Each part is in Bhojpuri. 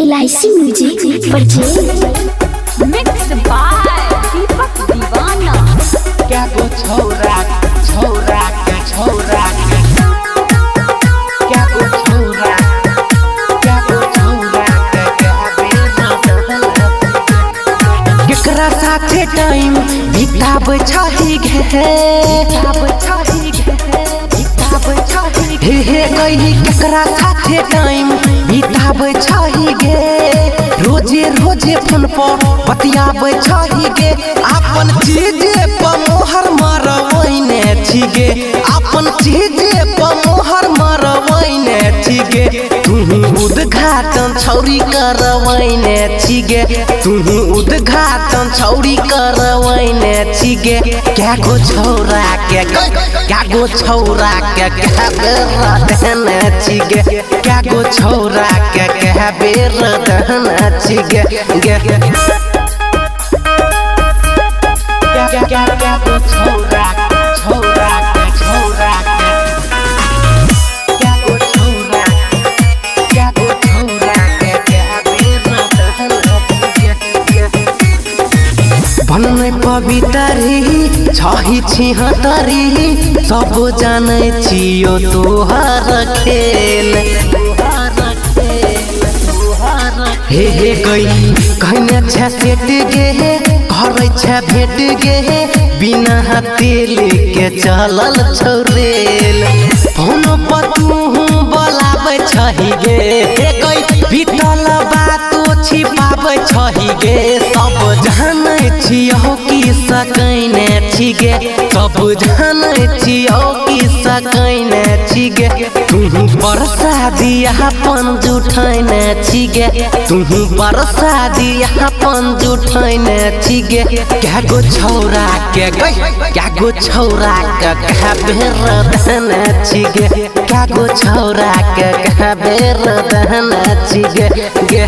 LIC music purchase mix by Deepak Deewana. क्या को छोरा छोरा के छोरा के क्या को छोरा के केकरा साथे टाइम बिताब छही गे हे कही केकरा साथे टाइम बिताब छही गे रोजे रोजे फोन पर बतियाब छही गे अपन चीज पर मोहर मारवैने छी गे अपन चीज पर मोहर मारवैने छी गे तुही उद्घाटन छौरी करवैने छी गे तुही उद्घाटन छौरी करवैने छी गे क्या गो छौरा के क्या गो छौरा के क्या बेर देने छी गे क्या गो छौरा के क्या बेर देने छी गे क्या गो छौरा छौरा के क्या गो छौरा के क्या बेर बनने पवितरी छही छिहतरी सब जाने छियो तोहर खेल हे गई कहने छे सेट गे करे छे भेट गे बिना तेल के चलल छौरेल फोन पर तू बोलाबै छही गे गई बीतल बातो छिपाबै छही गे सब जानै छियो कि सकैने छी गे सब जानै छियो कि सकैने छी गे तुही परसादी अपन जुठैने छी गे तुही परसादी अपन जुठैने छी गे क्या गो छौरा के क्या गो छौरा के क्या बेर देने छी गे क्या गो छौरा के क्या बेर देने छी गे क्या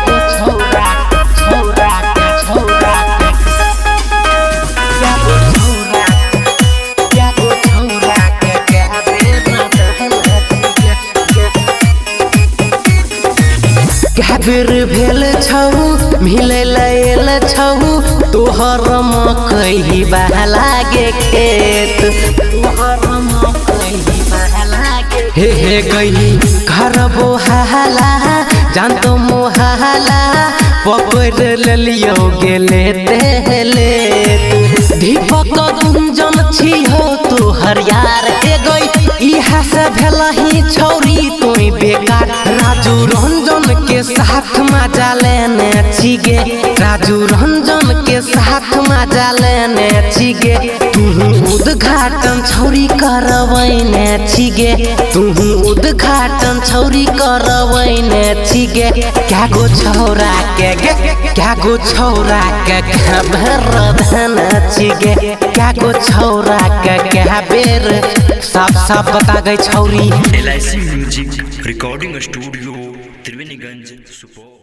गो छौरा छौरा के क्या गो छौरा के क्या बेर देने क्या बेर भेल छौ मिले लैल छौ तोहर मकई बहला गे खेत तोहर मकई बहला गे हे गई घर बोहाला जान तो मोहाला पकड़ लियो गेले तेले दीपक गुंजन छियो तोहर यार हे गई इहा से भेलही छौरी तोई बेकार राजू रंजन के साथ मजा लेने छी गे राजू रंजन के साथ मजा लेने छी गे तुही उद्घाटन छौरी करवैने छी गे तुही उद्घाटन छौरी करवैने छी गे क्या गो छौरा के क्या गो छौरा के क्या बेर देने छी गे क्या गो छौरा के क्या बेर साफ साफ बता गई छौरी। LIC music recording studio Triveniganj Supaul.